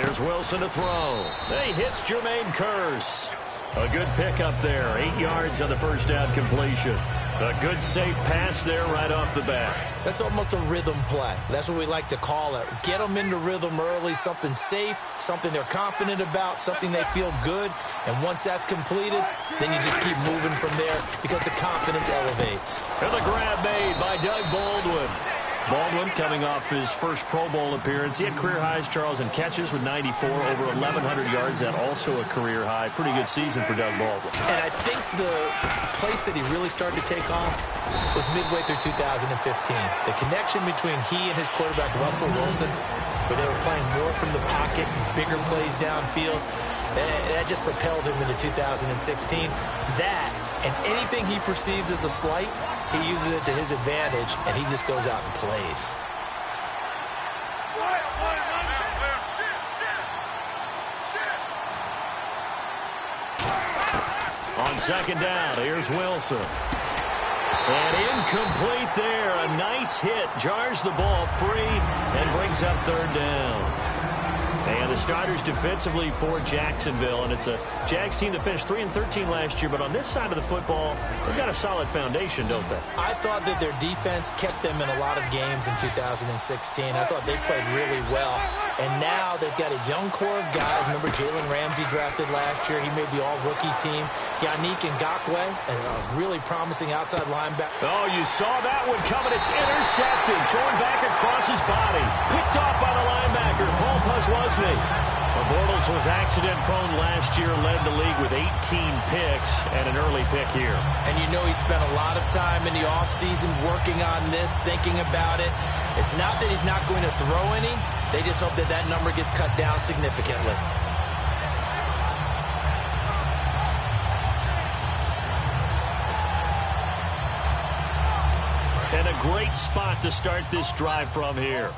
Here's Wilson to throw. He hits Jermaine Kearse. A good pickup there. 8 yards on the first down completion. A good safe pass there right off the bat. That's almost a rhythm play. That's what we like to call it. Get them into rhythm early, something safe, something they're confident about, something they feel good. And once that's completed, then you just keep moving from there because the confidence elevates. And the grab made by Doug Baldwin. Baldwin coming off his first Pro Bowl appearance. He had career highs, Charles, in catches with 94, over 1,100 yards. That also a career high. Pretty good season for Doug Baldwin. And I think the place that he really started to take off was midway through 2015. The connection between he and his quarterback, Russell Wilson, where they were playing more from the pocket, bigger plays downfield, that just propelled him into 2016. That and anything he perceives as a slight, he uses it to his advantage, and he just goes out and plays. On second down, here's Wilson. And incomplete there. A nice hit. Jars the ball free and brings up third down. And the starters defensively for Jacksonville. And it's a Jags team that finished 3-13 last year. But on this side of the football, they've got a solid foundation, don't they? I thought that their defense kept them in a lot of games in 2016. I thought they played really well. And now they've got a young core of guys. Remember Jalen Ramsey drafted last year. He made the all-rookie team. Yannick Ngakoue, a really promising outside linebacker. Oh, you saw that one coming. It's intercepted. Thrown back across his body. Picked off by the linebacker, Paul Posluszny. Bortles was accident-prone last year, led the league with 18 picks and an early pick here. And you know he spent a lot of time in the offseason working on this, thinking about it. It's not that he's not going to throw any. They just hope that that number gets cut down significantly. And a great spot to start this drive from here.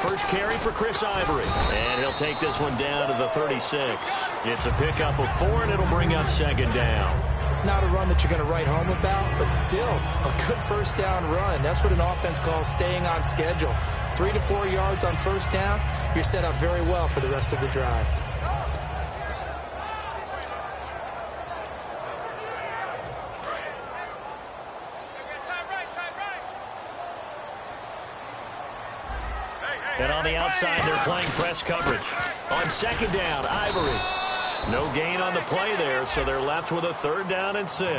First carry for Chris Ivory. And he'll take this one down to the 36. It's a pickup of 4, and it'll bring up second down. Not a run that you're going to write home about, but still a good first down run. That's what an offense calls staying on schedule. 3 to 4 yards on first down, you're set up very well for the rest of the drive. And on the outside, they're playing press coverage. On second down, Ivory. No gain on the play there, so they're left with a 3rd down and 6.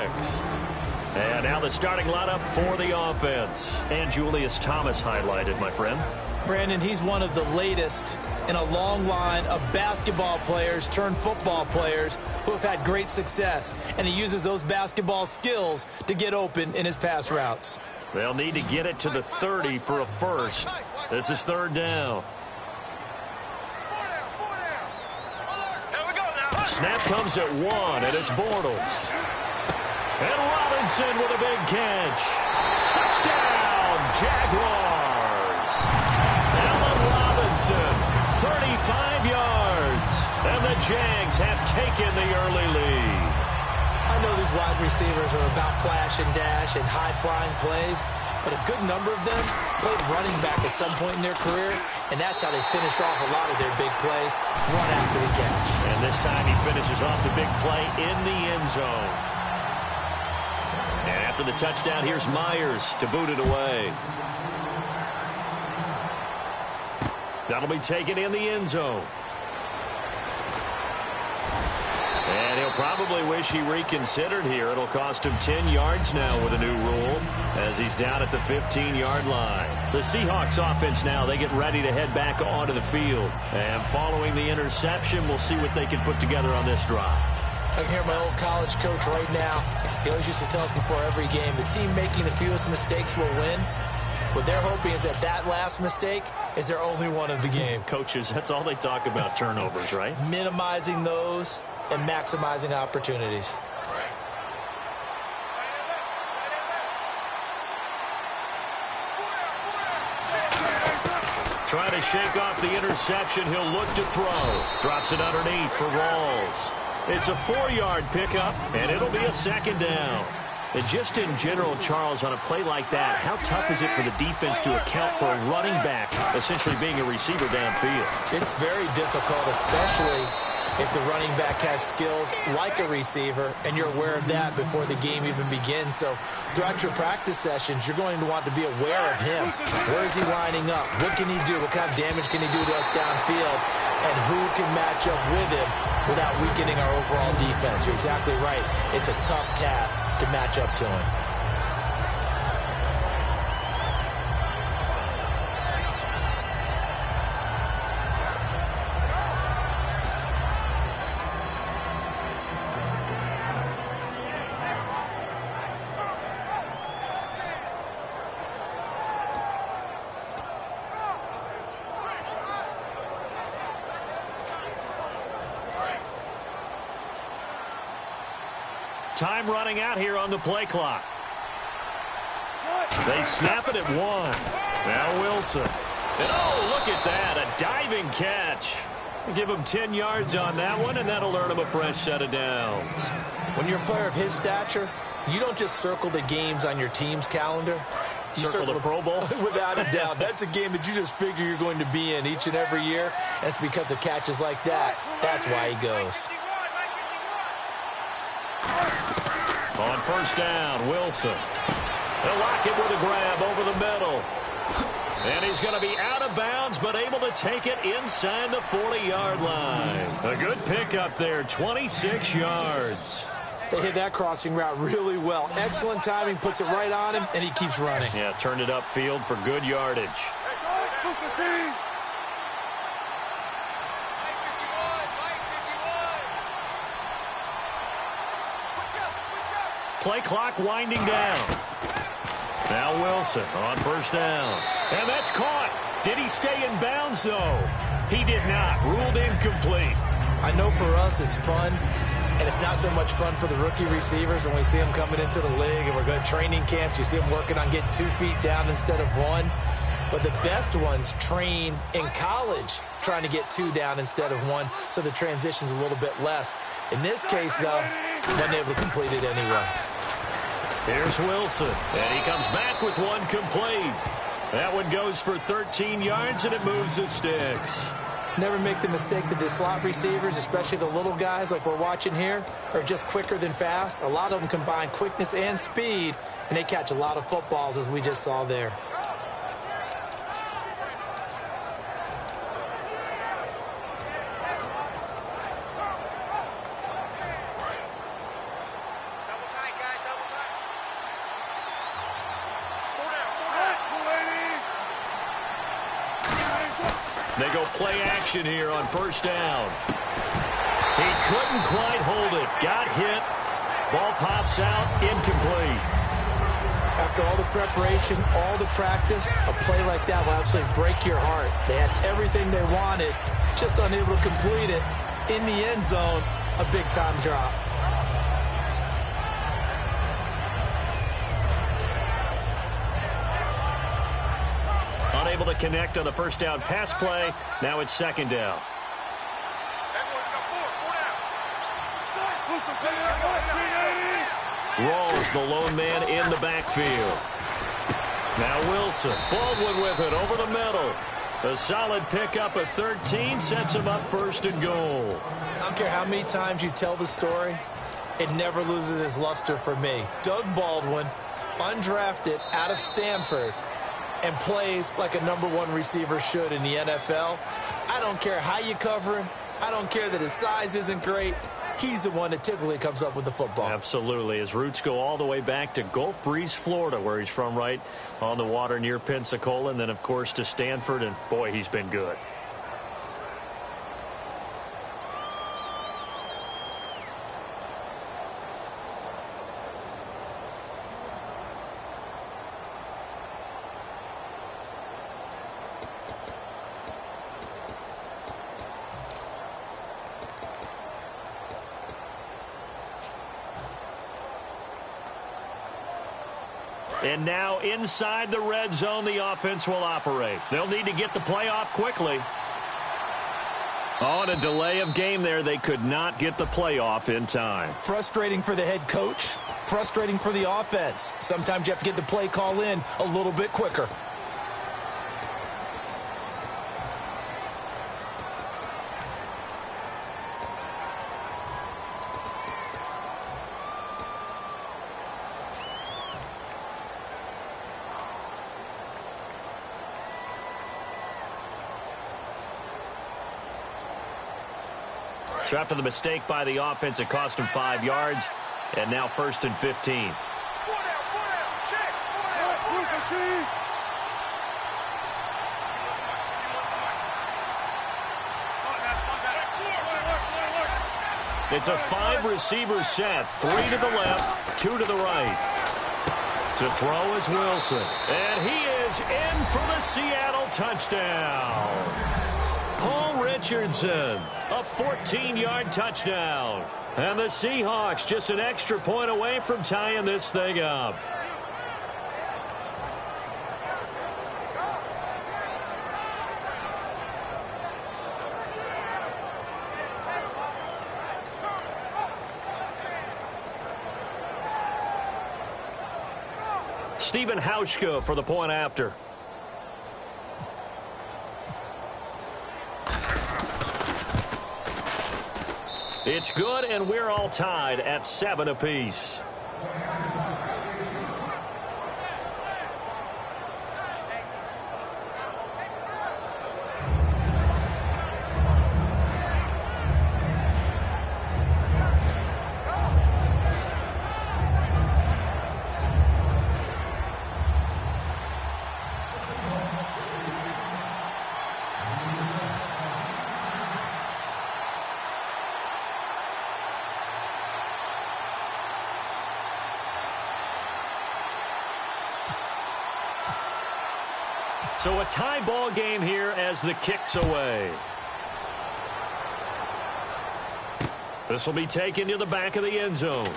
And now the starting lineup for the offense. And Julius Thomas highlighted, my friend. Brandon, he's one of the latest in a long line of basketball players turned football players who have had great success. And he uses those basketball skills to get open in his pass routes. They'll need to get it to the 30 for a first. This is 3rd down. Snap comes at 1, and it's Bortles. And Robinson with a big catch. Touchdown, Jaguars. Allen Robinson, 35 yards. And the Jags have taken the early lead. I know these wide receivers are about flash and dash and high-flying plays, but a good number of them played running back at some point in their career, and that's how they finish off a lot of their big plays, run after the catch. And this time he finishes off the big play in the end zone. And after the touchdown, here's Myers to boot it away. That'll be taken in the end zone. And he'll probably wish he reconsidered here. It'll cost him 10 yards now with a new rule as he's down at the 15-yard line. The Seahawks offense now, they get ready to head back onto the field. And following the interception, we'll see what they can put together on this drive. I can hear my old college coach right now. He always used to tell us before every game, the team making the fewest mistakes will win. What they're hoping is that that last mistake is their only one of the game. Coaches, that's all they talk about, turnovers, right? Minimizing those and maximizing opportunities. Trying to shake off the interception. He'll look to throw. Drops it underneath for Rawls. It's a 4-yard pickup, and it'll be a 2nd down. And just in general, Charles, on a play like that, how tough is it for the defense to account for a running back essentially being a receiver downfield? It's very difficult, especially if the running back has skills like a receiver, and you're aware of that before the game even begins. So throughout your practice sessions, you're going to want to be aware of him. Where is he lining up? What can he do? What kind of damage can he do to us downfield? And who can match up with him without weakening our overall defense? You're exactly right. It's a tough task to match up to him. Time running out here on the play clock. They snap it at 1. Now Wilson. And oh, look at that, a diving catch. Give him 10 yards on that one, and that'll earn him a fresh set of downs. When you're a player of his stature, you don't just circle the games on your team's calendar. You circle the Pro Bowl? Without a doubt. That's a game that you just figure you're going to be in each and every year. And it's because of catches like that. That's why he goes. On first down, Wilson. They'll lock it with a grab over the middle. And he's going to be out of bounds, but able to take it inside the 40-yard line. A good pickup there, 26 yards. They hit that crossing route really well. Excellent timing, puts it right on him, and he keeps running. Yeah, turned it upfield for good yardage. Play clock winding down. Now Wilson on first down. And that's caught. Did he stay in bounds, though? He did not. Ruled incomplete. I know for us it's fun, and it's not so much fun for the rookie receivers when we see them coming into the league and we're going to training camps. You see them working on getting 2 feet down instead of 1. But the best ones train in college trying to get 2 down instead of 1, so the transition's a little bit less. In this case, though, wasn't able to complete it anyway. Here's Wilson, and he comes back with one complete. That one goes for 13 yards, and it moves the sticks. Never make the mistake that the slot receivers, especially the little guys like we're watching here, are just quicker than fast. A lot of them combine quickness and speed, and they catch a lot of footballs, as we just saw there. They go play action here on first down. He couldn't quite hold it. Got hit. Ball pops out. Incomplete. After all the preparation, all the practice, a play like that will absolutely break your heart. They had everything they wanted, just unable to complete it. In the end zone, a big-time drop. Unable to connect on the first down pass play. Now it's second down. Rawls, the lone man in the backfield. Now Wilson. Baldwin with it over the middle. A solid pickup of 13 sets him up first and goal. I don't care how many times you tell the story, it never loses its luster for me. Doug Baldwin, undrafted out of Stanford, and plays like a #1 receiver should in the NFL. I don't care how you cover him. I don't care that his size isn't great. He's the one that typically comes up with the football. Absolutely. His roots go all the way back to Gulf Breeze, Florida, where he's from, right on the water near Pensacola, and then, of course, to Stanford, and, boy, he's been good. And now inside the red zone, the offense will operate. They'll need to get the play off quickly. On a delay of game there, they could not get the play off in time. Frustrating for the head coach. Frustrating for the offense. Sometimes you have to get the play call in a little bit quicker. So after the mistake by the offense, it cost him 5 yards. And now 1st and 15. It's a 5-receiver set. 3 to the left, 2 to the right. To throw is Wilson. And he is in for the Seattle touchdown. Paul Richardson, a 14-yard touchdown. And the Seahawks just an extra point away from tying this thing up. Stephen Hauschka for the point after. It's good, and we're all tied at 7 apiece. So a tie ball game here as the kick's away. This will be taken to the back of the end zone.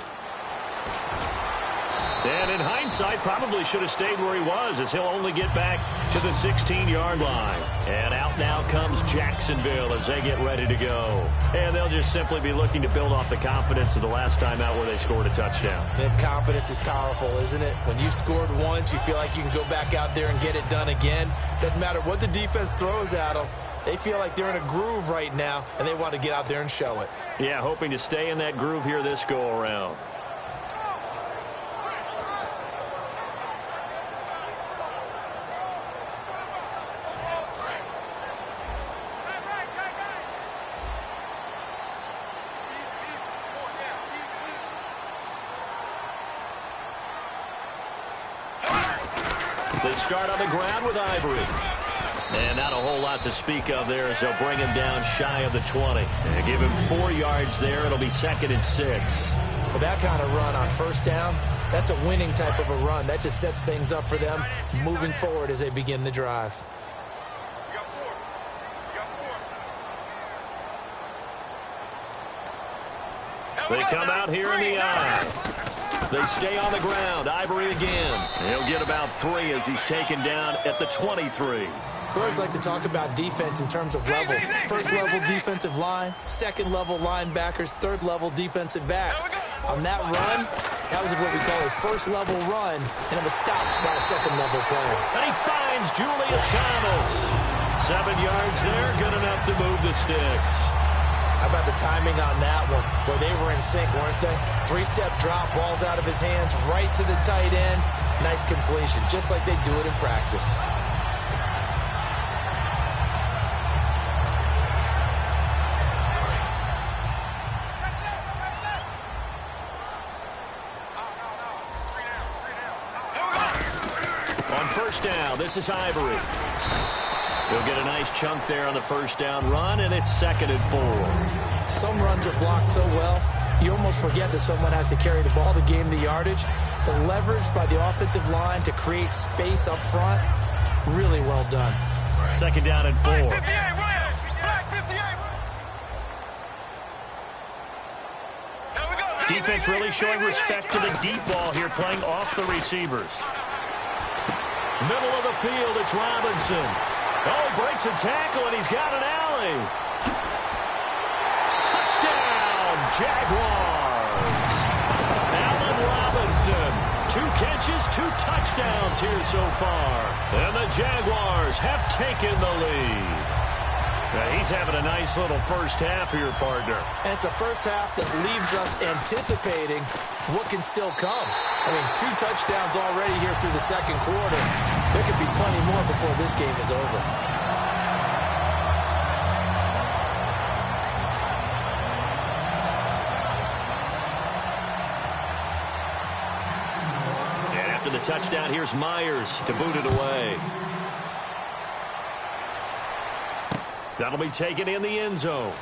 And in hindsight, probably should have stayed where he was, as he'll only get back to the 16-yard line. And out now comes Jacksonville as they get ready to go. And they'll just simply be looking to build off the confidence of the last time out where they scored a touchdown. That confidence is powerful, isn't it? When you've scored once, you feel like you can go back out there and get it done again. Doesn't matter what the defense throws at them. They feel like they're in a groove right now, and they want to get out there and show it. Yeah, hoping to stay in that groove here this go-around. They start on the ground with Ivory. And not a whole lot to speak of there as they'll bring him down shy of the 20. And give him 4 yards there. It'll be 2nd and 6. Well, that kind of run on first down, that's a winning type of a run. That just sets things up for them moving forward as they begin the drive. They come out here in the eye. They stay on the ground. Ivory again. He'll get about 3 as he's taken down at the 23. We always like to talk about defense in terms of levels. First-level defensive line, second-level linebackers, third-level defensive backs. On that run, that was what we call a first-level run, and it was stopped by a second-level player. And he finds Julius Thomas. 7 yards there, good enough to move the sticks. How about the timing on that one? Where they were in sync, weren't they? 3-step drop, balls out of his hands, right to the tight end. Nice completion, just like they do it in practice. On first down, this is Ivory. He'll get a nice chunk there on the first down run, and it's 2nd and 4. Some runs are blocked so well, you almost forget that someone has to carry the ball to gain the yardage. The leverage by the offensive line to create space up front, really well done. 2nd down and 4. Defense really showing respect to the deep ball here, playing off the receivers. Middle of the field, it's Robinson. Oh, breaks a tackle, and he's got an alley. Touchdown, Jaguars. Allen Richardson. 2 catches, 2 touchdowns here so far. And the Jaguars have taken the lead. Now he's having a nice little first half here, partner. And it's a first half that leaves us anticipating what can still come. I mean, 2 touchdowns already here through the second quarter. There could be plenty more before this game is over. And after the touchdown, here's Myers to boot it away. That'll be taken in the end zone.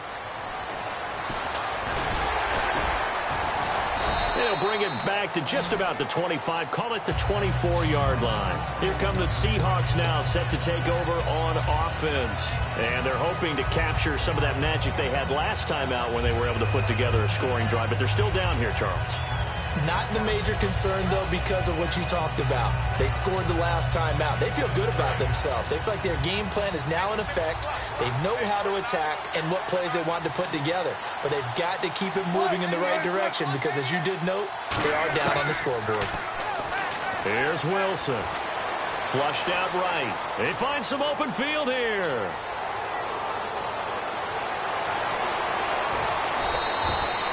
They'll bring it back to just about the 25, call it the 24-yard line. Here come the Seahawks now, set to take over on offense. And they're hoping to capture some of that magic they had last time out when they were able to put together a scoring drive. But they're still down here, Charles. Not the major concern, though, because of what you talked about. They scored the last time out. They feel good about themselves. They feel like their game plan is now in effect. They know how to attack and what plays they want to put together. But they've got to keep it moving in the right direction because, as you did note, they are down on the scoreboard. Here's Wilson. Flushed out right. They find some open field here.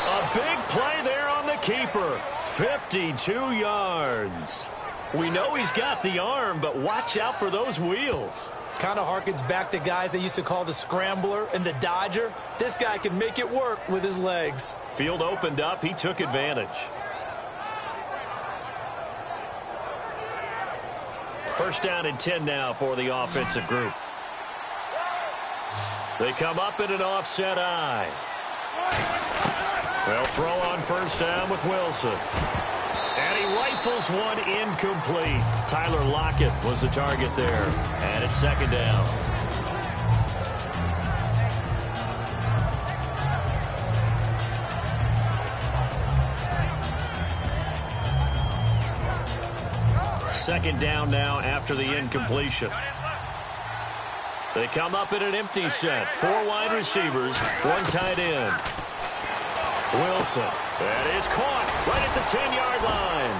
A big play there on the keeper. 52 yards. We know he's got the arm, but watch out for those wheels. Kind of harkens back to guys they used to call the scrambler and the dodger. This guy can make it work with his legs. Field opened up. He took advantage. First down and 10 now for the offensive group. They come up in an offset eye. They'll throw on first down with Wilson. And he rifles one incomplete. Tyler Lockett was the target there. And it's second down. Second down now after the incompletion. They come up in an empty set. 4 wide receivers, 1 tight end. Wilson. That is caught right at the 10-yard line.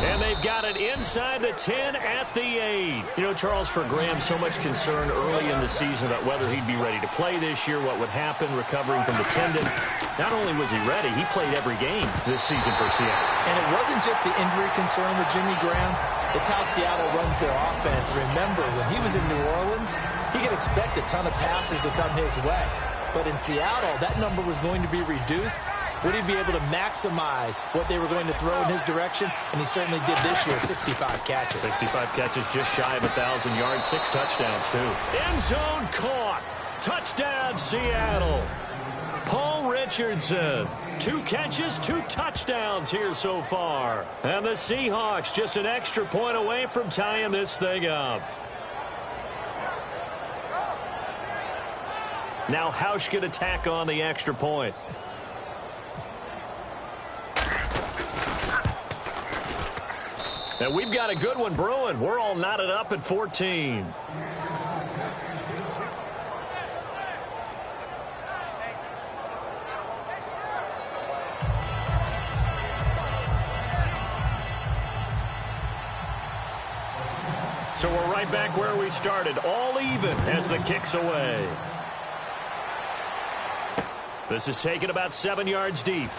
And they've got it inside the 10 at the 8. You know, Charles, for Graham, so much concern early in the season about whether he'd be ready to play this year, what would happen recovering from the tendon. Not only was he ready, he played every game this season for Seattle. And it wasn't just the injury concern with Jimmy Graham. It's how Seattle runs their offense. Remember, when he was in New Orleans, he could expect a ton of passes to come his way. But in Seattle, that number was going to be reduced. Would he be able to maximize what they were going to throw in his direction? And he certainly did this year, 65 catches. 65 catches, just shy of 1,000 yards, 6 touchdowns, too. End zone caught. Touchdown, Seattle. Paul Richardson. 2 catches, 2 touchdowns here so far. And the Seahawks just an extra point away from tying this thing up. Now Hausch can attack on the extra point. And we've got a good one brewing. We're all knotted up at 14. So we're right back where we started, all even as the kick's away. This is taken about 7 yards deep.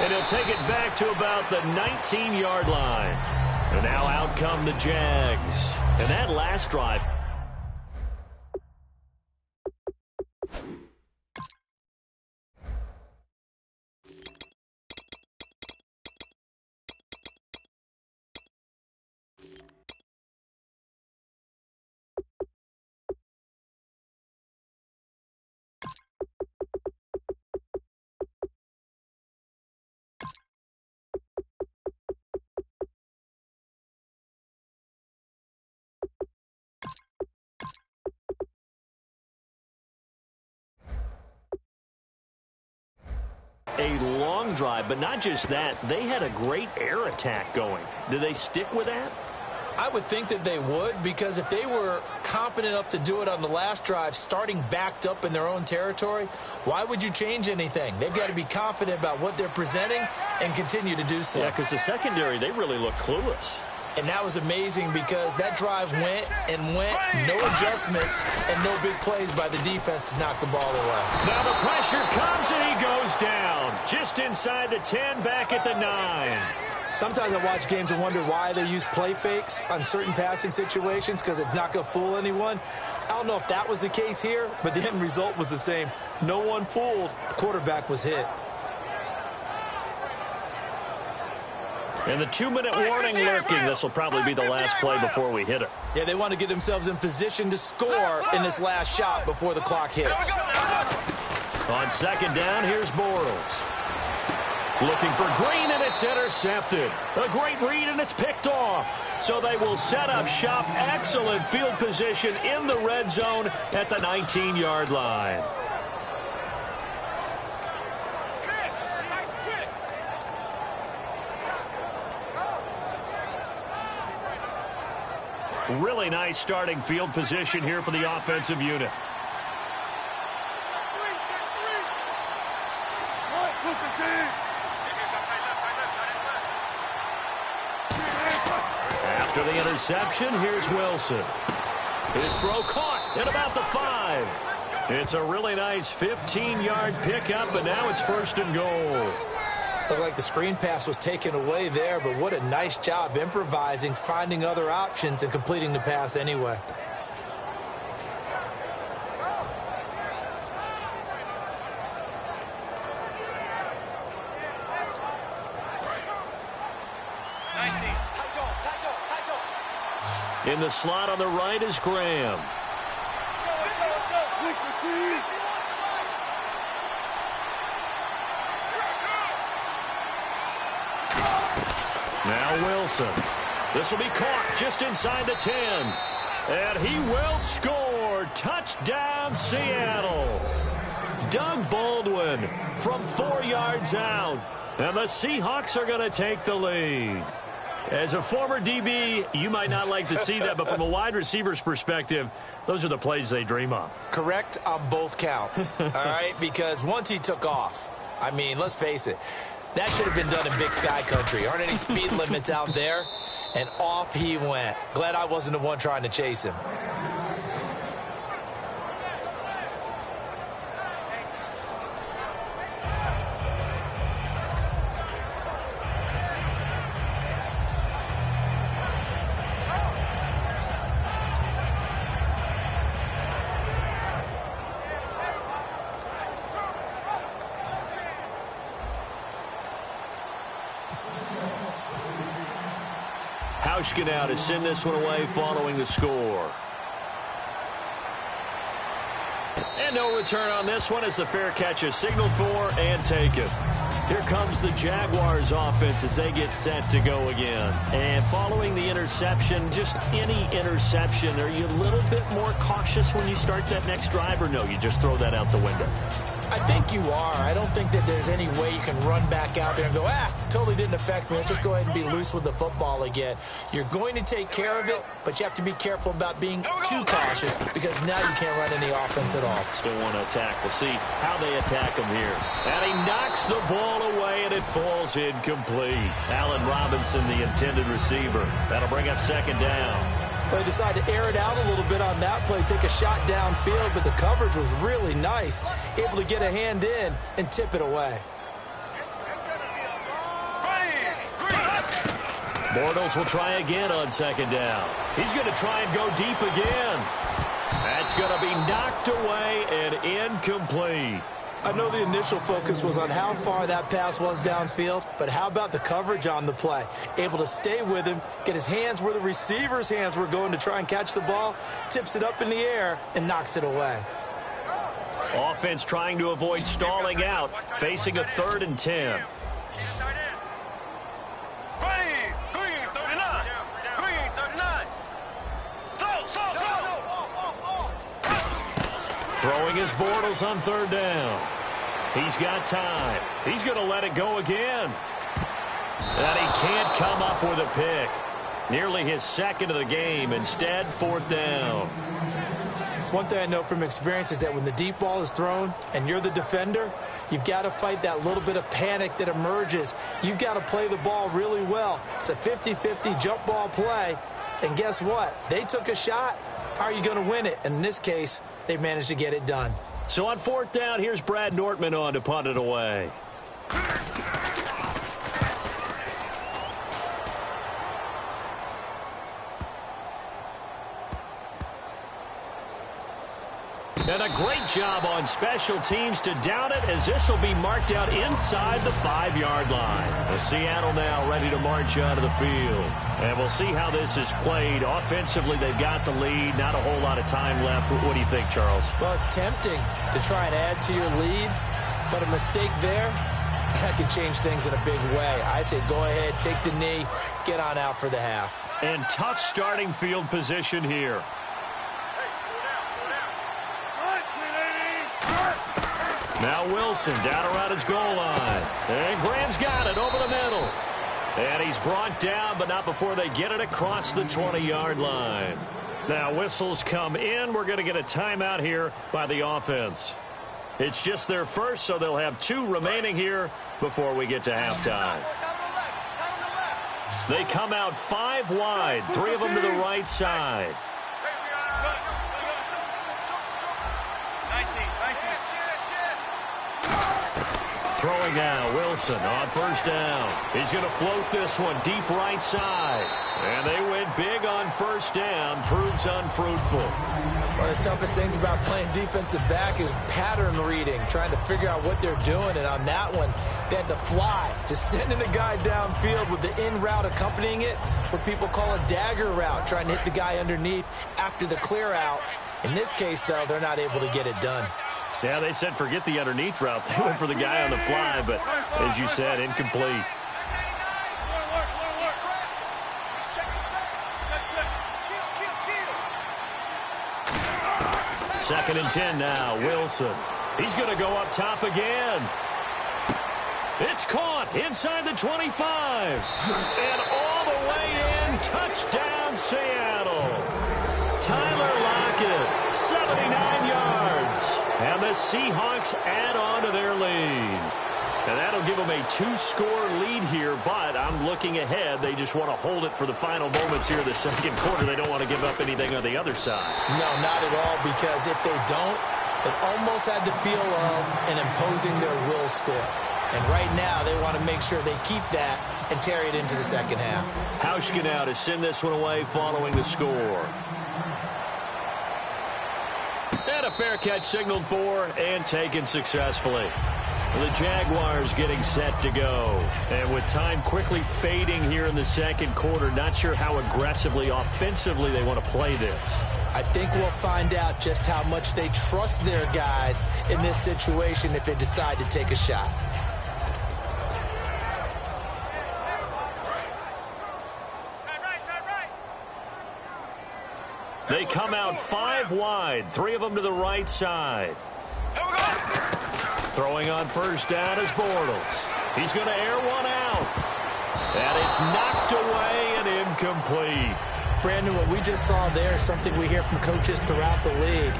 And he'll take it back to about the 19-yard line. And now out come the Jags. And that last drive. A long drive, but not just that. They had a great air attack going. Do they stick with that? I would think that they would, because if they were confident enough to do it on the last drive, starting backed up in their own territory, why would you change anything? They've got to be confident about what they're presenting and continue to do so. Yeah, because the secondary, they really look clueless. And that was amazing because that drive went and went, no adjustments, and no big plays by the defense to knock the ball away. Now the pressure comes and he goes down. Just inside the 10, back at the 9. Sometimes I watch games and wonder why they use play fakes on certain passing situations, because it's not going to fool anyone. I don't know if that was the case here, but the end result was the same. No one fooled. The quarterback was hit. And the 2-minute warning lurking. This will probably be the last play before we hit it. Yeah, they want to get themselves in position to score in this last shot before the clock hits. On second down, here's Bortles. Looking for Green, and it's intercepted. A great read, and it's picked off. So they will set up shop. Excellent field position in the red zone at the 19-yard line. Really nice starting field position here for the offensive unit. After the interception, here's Wilson. His throw caught at about the 5. It's a really nice 15-yard pickup, and now it's 1st and goal. Looked like the screen pass was taken away there, but what a nice job improvising, finding other options, and completing the pass anyway. In the slot on the right is Graham. Now Wilson. This will be caught just inside the 10. And he will score. Touchdown, Seattle. Doug Baldwin from 4 yards out. And the Seahawks are going to take the lead. As a former DB, you might not like to see that, but from a wide receiver's perspective, those are the plays they dream of. Correct on both counts, all right? Because once he took off, I mean, let's face it, that should have been done in Big Sky Country. Aren't any speed limits out there? And off he went. Glad I wasn't the one trying to chase him. Now to send this one away following the score. And no return on this one as the fair catch is signaled for and taken. Here comes the Jaguars offense as they get set to go again. And following the interception, just any interception, are you a little bit more cautious when you start that next drive, or no, you just throw that out the window? I think you are. I don't think that there's any way you can run back out there and go, totally didn't affect me. Let's just go ahead and be loose with the football again. You're going to take care of it, but you have to be careful about being too cautious because now you can't run any offense at all. Still want to attack. We'll see how they attack him here. And he knocks the ball away, and it falls incomplete. Allen Robinson, the intended receiver. That'll bring up second down. They decided to air it out a little bit on that play, take a shot downfield, but the coverage was really nice, able to get a hand in and tip it away. Bortles will try again on second down. He's going to try and go deep again. That's going to be knocked away and incomplete. I know the initial focus was on how far that pass was downfield, but how about the coverage on the play? Able to stay with him, get his hands where the receiver's hands were going to try and catch the ball, tips it up in the air, and knocks it away. Offense trying to avoid stalling out, facing a 3rd and 10. Throwing his Bortles on 3rd down. He's got time. He's going to let it go again. And he can't come up with a pick. Nearly his second of the game. Instead, 4th down. One thing I know from experience is that when the deep ball is thrown and you're the defender, you've got to fight that little bit of panic that emerges. You've got to play the ball really well. It's a 50-50 jump ball play. And guess what? They took a shot. How are you going to win it? And in this case, they managed to get it done. So on 4th down, here's Brad Nortman on to punt it away. And a great job on special teams to down it, as this will be marked out inside the 5-yard line. And Seattle now ready to march out of the field. And we'll see how this is played. Offensively, they've got the lead. Not a whole lot of time left. What do you think, Charles? Well, it's tempting to try and add to your lead, but a mistake there, that could change things in a big way. I say go ahead, take the knee, get on out for the half. And tough starting field position here. Now Wilson down around his goal line. And Graham's got it over the middle. And he's brought down, but not before they get it across the 20-yard line. Now whistles come in. We're going to get a timeout here by the offense. It's just their first, so they'll have 2 remaining here before we get to halftime. They come out 5 wide, 3 of them to the right side. Throwing now, Wilson on 1st down. He's going to float this one deep right side. And they went big on 1st down. Proves unfruitful. One of the toughest things about playing defensive back is pattern reading, trying to figure out what they're doing. And on that one, they had to fly, just sending a guy downfield with the in route accompanying it, what people call a dagger route, trying to hit the guy underneath after the clear out. In this case, though, they're not able to get it done. Yeah, they said forget the underneath route. They went for the guy on the fly, but as you said, incomplete. Second and 10 now, Wilson. He's going to go up top again. It's caught inside the 25. And all the way in, touchdown Seattle. Tyler Lockett, 79 yards. And the Seahawks add on to their lead. And that'll give them a 2-score lead here, but I'm looking ahead. They just want to hold it for the final moments here of the second quarter. They don't want to give up anything on the other side. No, not at all, because if they don't, it almost had the feel of an imposing their will score. And right now, they want to make sure they keep that and carry it into the second half. Hauschka now to send this one away following the score. And a fair catch signaled for and taken successfully. The Jaguars getting set to go. And with time quickly fading here in the second quarter, not sure how aggressively, offensively they want to play this. I think we'll find out just how much they trust their guys in this situation if they decide to take a shot. They come out 5 wide, 3 of them to the right side. Throwing on 1st down is Bortles. He's going to air one out. And it's knocked away and incomplete. Brandon, what we just saw there is something we hear from coaches throughout the league.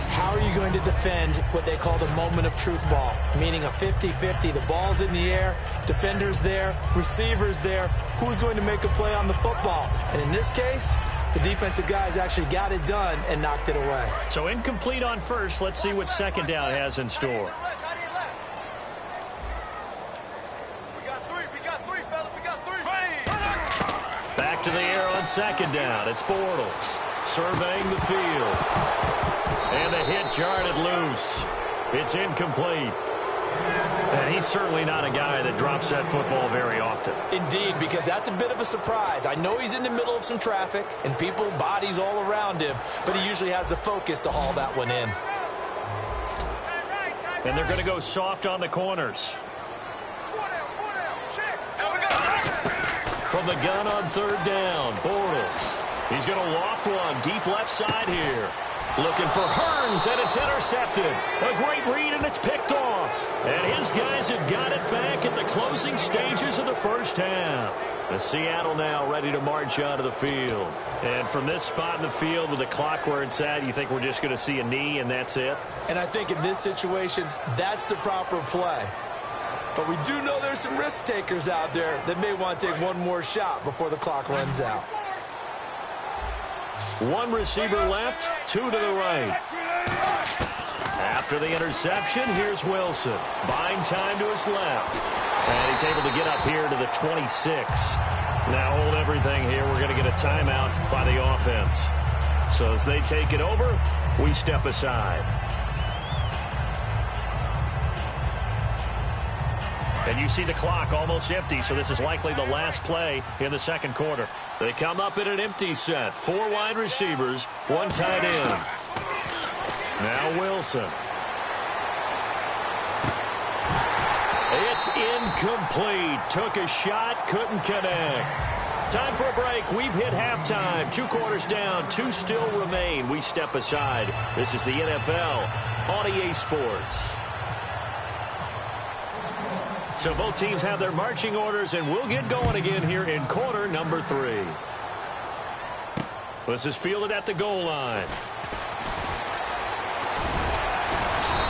How are you going to defend what they call the moment of truth ball, meaning a 50-50? The ball's in the air, defender's there, receiver's there. Who's going to make a play on the football? And in this case, the defensive guys actually got it done and knocked it away. So incomplete on 1st. Let's see what 2nd down has in store. Back to the air on 2nd down. It's Bortles surveying the field. And the hit jarred it loose. It's incomplete. And he's certainly not a guy that drops that football very often. Indeed, because that's a bit of a surprise. I know he's in the middle of some traffic and people, bodies all around him, but he usually has the focus to haul that one in. And they're going to go soft on the corners. From the gun on 3rd down, Bortles. He's going to loft one deep left side here. Looking for Hearns, and it's intercepted. A great read, and it's picked off. And his guys have got it back at the closing stages of the first half. And Seattle now ready to march onto the field. And from this spot in the field with the clock where it's at, you think we're just going to see a knee and that's it? And I think in this situation, that's the proper play. But we do know there's some risk takers out there that may want to take one more shot before the clock runs out. One receiver left, two to the right. After the interception, here's Wilson. Buying time to his left. And he's able to get up here to the 26. Now hold everything here. We're going to get a timeout by the offense. So as they take it over, we step aside. And you see the clock almost empty, so this is likely the last play in the second quarter. They come up in an empty set. 4 wide receivers, 1 tight end. Now Wilson. It's incomplete. Took a shot, couldn't connect. Time for a break. We've hit halftime. 2 quarters down, 2 still remain. We step aside. This is the NFL on EA Sports. So both teams have their marching orders, and we'll get going again here in quarter number 3. This is fielded at the goal line.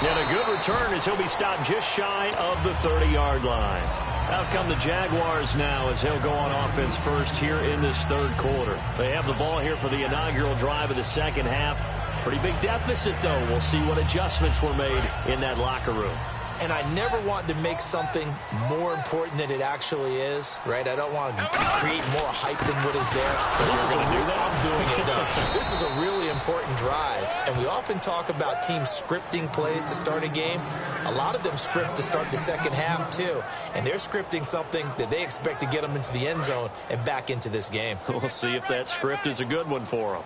And a good return as he'll be stopped just shy of the 30-yard line. Out come the Jaguars now as they'll go on offense first here in this third quarter. They have the ball here for the inaugural drive of the second half. Pretty big deficit, though. We'll see what adjustments were made in that locker room. And I never want to make something more important than it actually is, right? I don't want to create more hype than what is there. But this is I'm doing it, though. This is a really important drive. And we often talk about teams scripting plays to start a game. A lot of them script to start the second half, too. And they're scripting something that they expect to get them into the end zone and back into this game. We'll see if that script is a good one for them.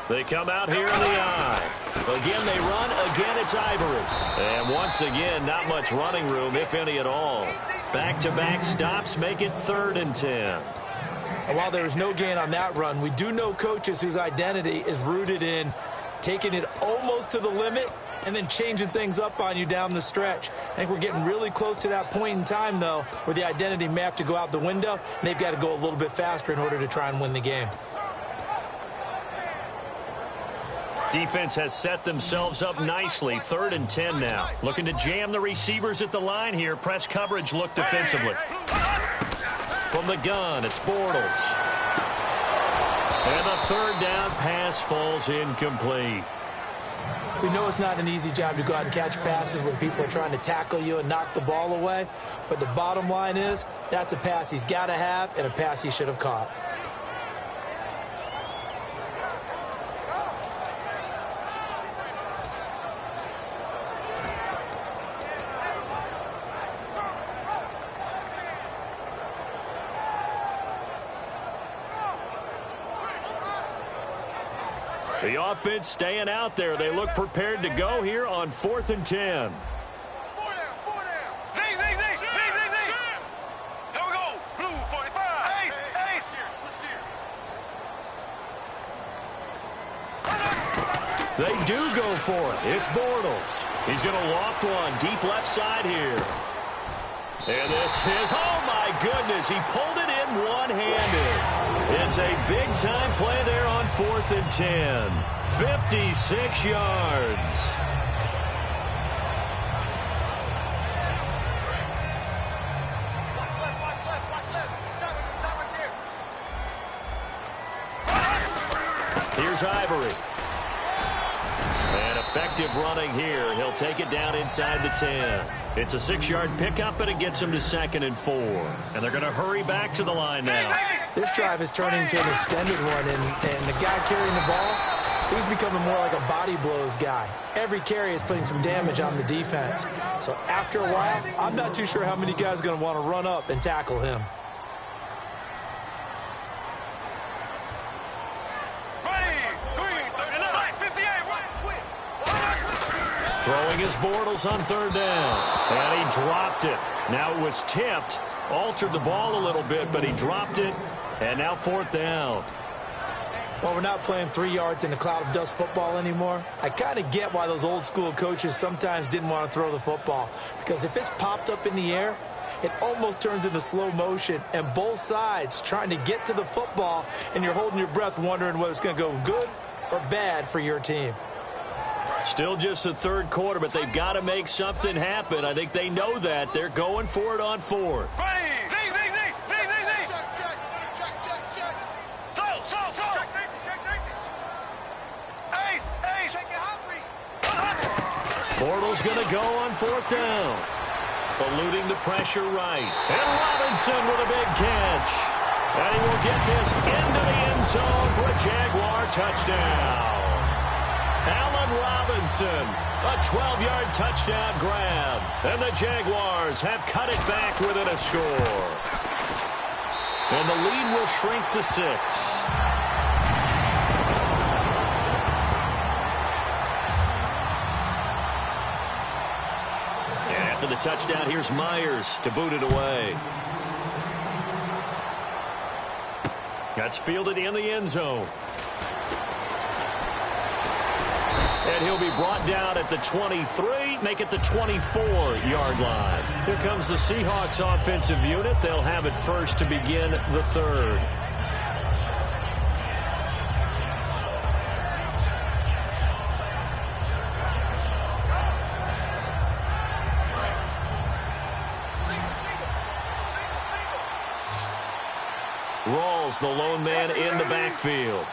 They come out here in the eye. Again, they run. Again, it's Ivory. And once again, not much running room, if any at all. Back-to-back stops make it 3rd and 10. And while there is no gain on that run, we do know coaches whose identity is rooted in taking it almost to the limit and then changing things up on you down the stretch. I think we're getting really close to that point in time, though, where the identity may have to go out the window, and they've got to go a little bit faster in order to try and win the game. Defense has set themselves up nicely. 3rd and 10 now. Looking to jam the receivers at the line here. Press coverage look defensively. From the gun, it's Bortles. And the 3rd down pass falls incomplete. We know it's not an easy job to go out and catch passes when people are trying to tackle you and knock the ball away. But the bottom line is, that's a pass he's got to have and a pass he should have caught. The offense staying out there. They look prepared to go here on 4th and 10. Here we go. Blue 45. Ace. They do go for it. It's Bortles. He's going to loft one deep left side here. And this is, oh my goodness, he pulled it in one-handed. It's a big-time play there on 4th and 10. 56 yards. Here's Ivory. And effective running here. He'll take it down inside the 10. It's a 6-yard pickup, and it gets him to 2nd and 4. And they're going to hurry back to the line now. This drive is turning into an extended one, and the guy carrying the ball, he's becoming more like a body blows guy. Every carry is putting some damage on the defense. So after a while, I'm not too sure how many guys are going to want to run up and tackle him. Throwing his Bortles on 3rd down. And he dropped it. Now it was tipped. Altered the ball a little bit, but he dropped it. And now 4th down. Well, we're not playing 3 yards in a cloud of dust football anymore. I kind of get why those old school coaches sometimes didn't want to throw the football. Because if it's popped up in the air, it almost turns into slow motion, and both sides trying to get to the football, and you're holding your breath wondering whether it's going to go good or bad for your team. Still just the third quarter, but they've got to make something happen. I think they know that. They're going for it on fourth. Bortles going to go on fourth down. Eluding the pressure right. And Robinson with a big catch. And he will get this into the end zone for a Jaguar touchdown. Allen Robinson, a 12-yard touchdown grab. And the Jaguars have cut it back within a score. And the lead will shrink to 6. To the touchdown, here's Myers to boot it away. That's fielded in the end zone. And he'll be brought down at the 23, make it the 24-yard line. Here comes the Seahawks offensive unit. They'll have it first to begin the third. Rawls, the lone man in the backfield.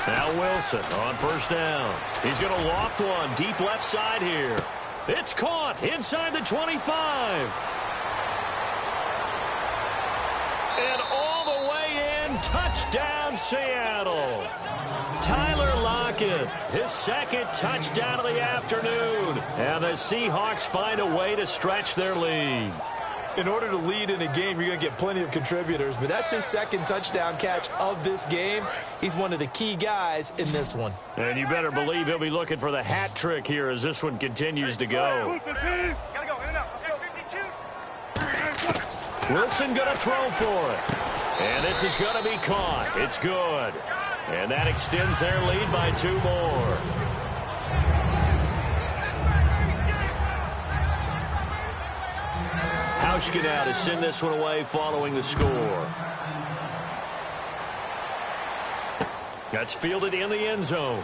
Now Wilson on first down. He's going to loft one deep left side here. It's caught inside the 25. And all the way in, touchdown Seattle. Tyler Lockett, his second touchdown of the afternoon. And the Seahawks find a way to stretch their lead. In order to lead in a game, you're going to get plenty of contributors, but that's his second touchdown catch of this game. He's one of the key guys in this one. And you better believe he'll be looking for the hat trick here as this one continues to go. Wilson going to throw for it. And this is going to be caught. It's good. And that extends their lead by 2 more. Hauschka now to send this one away following the score. That's fielded in the end zone.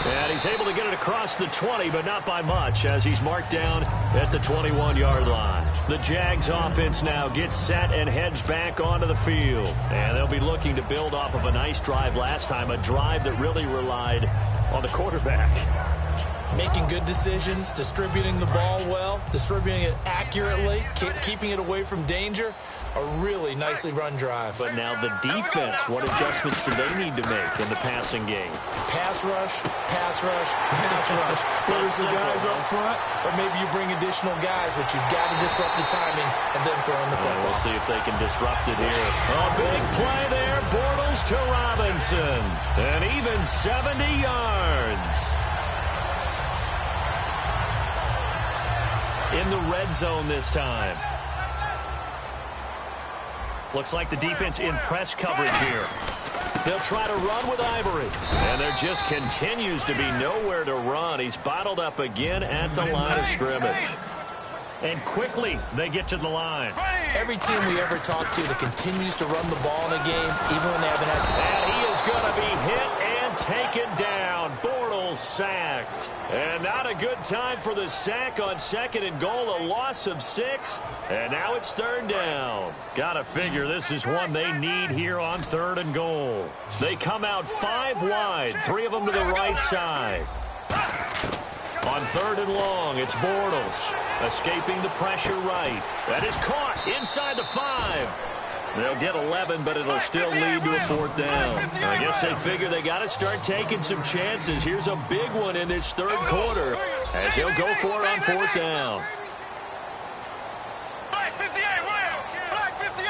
And he's able to get it across the 20, but not by much, as he's marked down at the 21-yard line. The Jags offense now gets set and heads back onto the field. And they'll be looking to build off of a nice drive last time, a drive that really relied on the quarterback. Making good decisions, distributing the ball well, distributing it accurately, keeping it away from danger. A really nicely run drive. But now the defense, what adjustments do they need to make in the passing game? Pass rush, pass rush, pass rush. Whether it's the guys up front or maybe you bring additional guys, but you've got to disrupt the timing of them throwing the football. We'll see if they can disrupt it here. A big play there, Bortles to Robinson. And even 70 yards. In the red zone this time. Looks like the defense in press coverage here. They'll try to run with Ivory. And there just continues to be nowhere to run. He's bottled up again at the line of scrimmage. And quickly they get to the line. Every team we ever talk to that continues to run the ball in a game, even when they haven't had... And he is going to be hit and taken down. Bortles sacked. And not a good time for the sack on 2nd and goal. A loss of 6. And now it's 3rd down. Gotta figure this is one they need here on 3rd and goal. They come out 5 wide. 3 of them to the right side. On 3rd and long, it's Bortles. Escaping the pressure right. That is caught inside the 5. They'll get 11, but it'll still lead to a 4th down. I guess they figure they got to start taking some chances. Here's a big one in this 3rd quarter as he'll go for it on 4th down. Black 58, Black 58,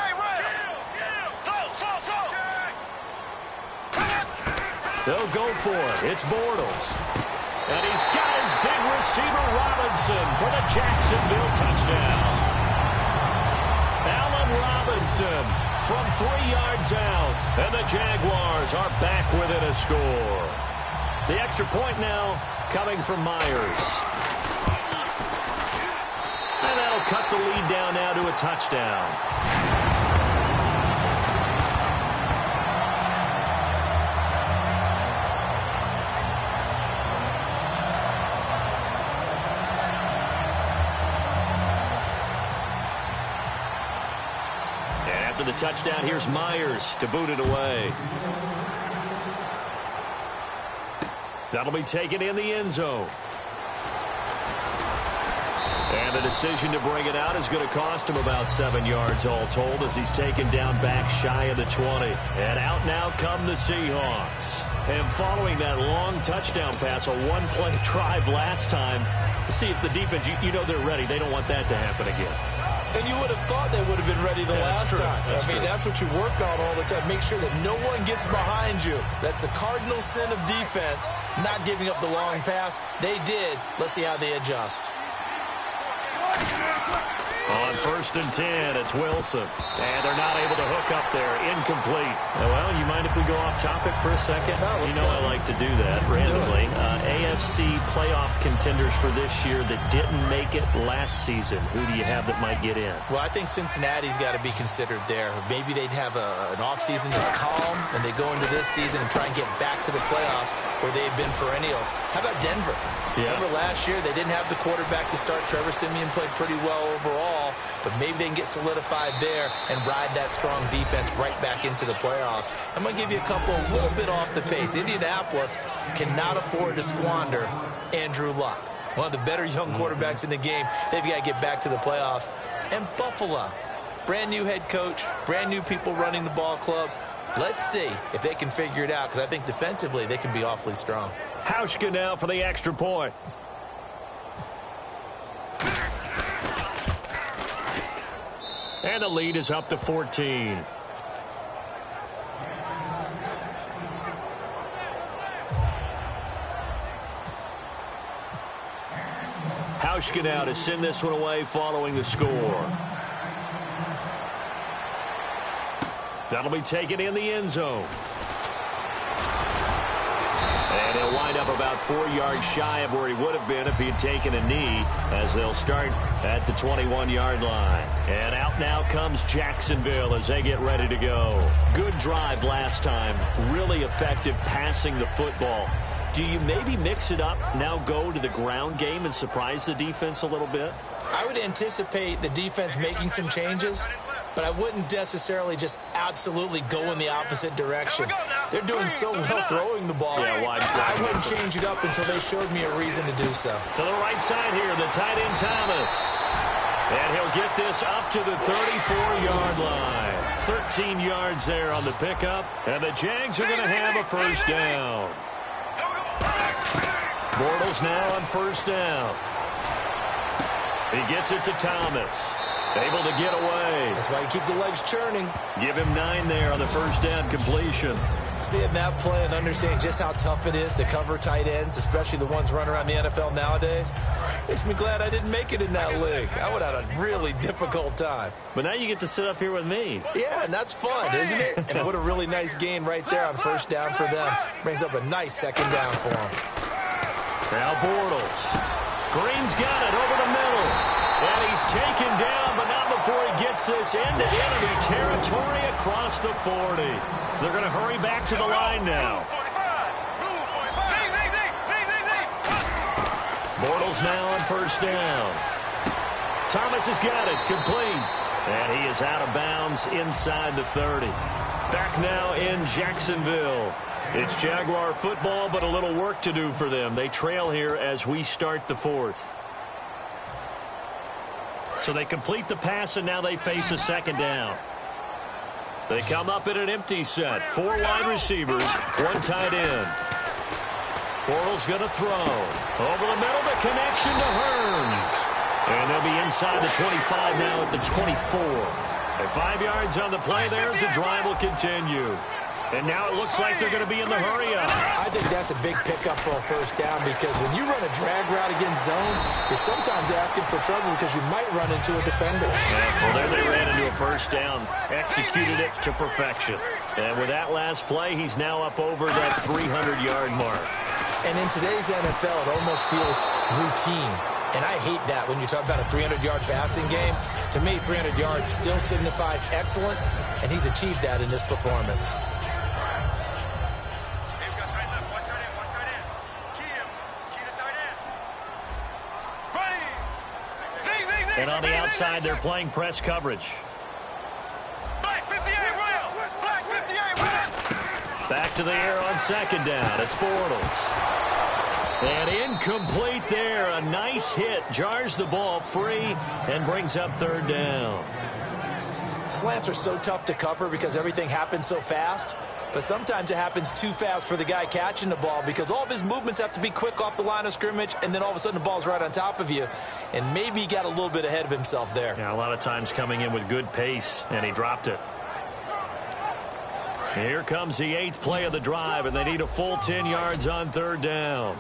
They'll go for it. It's Bortles. And he's got his big receiver Robinson for the Jacksonville touchdown. Allen Robinson from 3 yards out. And the Jaguars are back within a score. The extra point now coming from Myers. And that'll cut the lead down now to a touchdown. After the touchdown, here's Myers to boot it away. That'll be taken in the end zone. And the decision to bring it out is going to cost him about 7 yards all told as he's taken down back shy of the 20. And out now come the Seahawks. And following that long touchdown pass, a one-play drive last time, see if the defense, you know they're ready. They don't want that to happen again. And you would have thought they would have been ready the last time. That's what you work on all the time. Make sure that no one gets behind you. That's the cardinal sin of defense, not giving up the long pass. They did. Let's see how they adjust. On 1st and 10, it's Wilson. And they're not able to hook up there. Incomplete. Well, you mind if we go off topic for a second? No, you know I like to do that randomly. AFC playoff contenders for this year that didn't make it last season. Who do you have that might get in? Well, I think Cincinnati's got to be considered there. Maybe they'd have an offseason that's calm, and they go into this season and try and get back to the playoffs where they've been perennials. How about Denver? Yeah. Remember last year, they didn't have the quarterback to start. Trevor Siemian played pretty well overall, but maybe they can get solidified there and ride that strong defense right back into the playoffs. I'm going to give you a little bit off the pace. Indianapolis cannot afford to squander Andrew Luck, one of the better young quarterbacks in the game. They've got to get back to the playoffs. And Buffalo, brand new head coach, brand new people running the ball club. Let's see if they can figure it out, because I think defensively they can be awfully strong. Hauschka now for the extra point. And the lead is up to 14. Hauschka now to send this one away following the score. That'll be taken in the end zone. And he'll wind up about 4 yards shy of where he would have been if he had taken a knee, as they'll start at the 21-yard line. And out now comes Jacksonville as they get ready to go. Good drive last time. Really effective passing the football. Do you maybe mix it up, now go to the ground game and surprise the defense a little bit? I would anticipate the defense making some changes, but I wouldn't necessarily just absolutely go in the opposite direction. They're doing so well throwing the ball. Yeah, I wouldn't change it up until they showed me a reason to do so. To the right side here, the tight end Thomas. And he'll get this up to the 34-yard line. 13 yards there on the pickup. And the Jags are going to have a first down. Bortles now on first down. He gets it to Thomas. Able to get away. That's why you keep the legs churning. Give him 9 there on the first down completion. Seeing that play and understanding just how tough it is to cover tight ends, especially the ones running around the NFL nowadays, makes me glad I didn't make it in that league. I would have had a really difficult time. But now you get to sit up here with me. Yeah, and that's fun, isn't it? And what a really nice gain right there on first down for them. Brings up a nice second down for them. Now Bortles. Green's got it over the middle. And he's taken down, but not before he gets this into enemy territory across the 40. They're going to hurry back to the line now. Bortles now on first down. Thomas has got it, complete. And he is out of bounds inside the 30. Back now in Jacksonville. It's Jaguar football, but a little work to do for them. They trail here as we start the 4th. So they complete the pass, and now they face a second down. They come up in an empty set. 4 wide receivers, 1 tight end. Bortles going to throw. Over the middle, the connection to Hearns. And they'll be inside the 25 now at the 24. And 5 yards on the play there as the drive will continue. And now it looks like they're going to be in the hurry-up. I think that's a big pickup for a first down because when you run a drag route against zone, you're sometimes asking for trouble because you might run into a defender. Yeah, well, there they ran into a first down. Executed it to perfection. And with that last play, he's now up over that 300-yard mark. And in today's NFL, it almost feels routine. And I hate that when you talk about a 300-yard passing game. To me, 300 yards still signifies excellence, and he's achieved that in this performance. And on the outside, they're playing press coverage. Black 58, Royal. Black 58, Royal. Back to the air on second down. It's Bortles. And incomplete there. A nice hit. Jars the ball free and brings up third down. Slants are so tough to cover because everything happens so fast. But sometimes it happens too fast for the guy catching the ball because all of his movements have to be quick off the line of scrimmage, and then all of a sudden the ball's right on top of you. And maybe he got a little bit ahead of himself there. Yeah, a lot of times coming in with good pace, and he dropped it. Here comes the 8th play of the drive, and they need a full 10 yards on third down.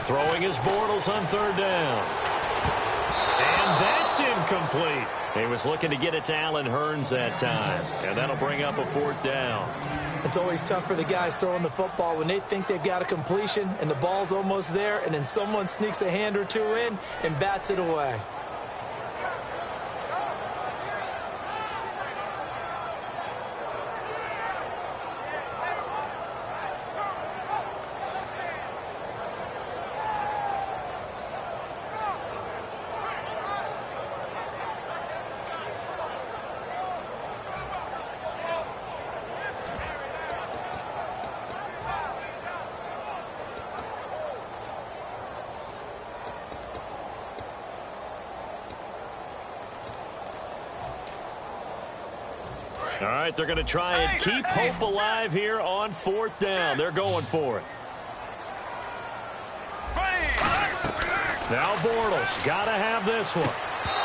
Throwing his Bortles on third down. And that's incomplete. He was looking to get it to Allen Hurns that time. And that'll bring up a fourth down. It's always tough for the guys throwing the football when they think they've got a completion and the ball's almost there, and then someone sneaks a hand or two in and bats it away. All right, they're going to try and keep hope alive here on fourth down. They're going for it. Now Bortles got to have this one.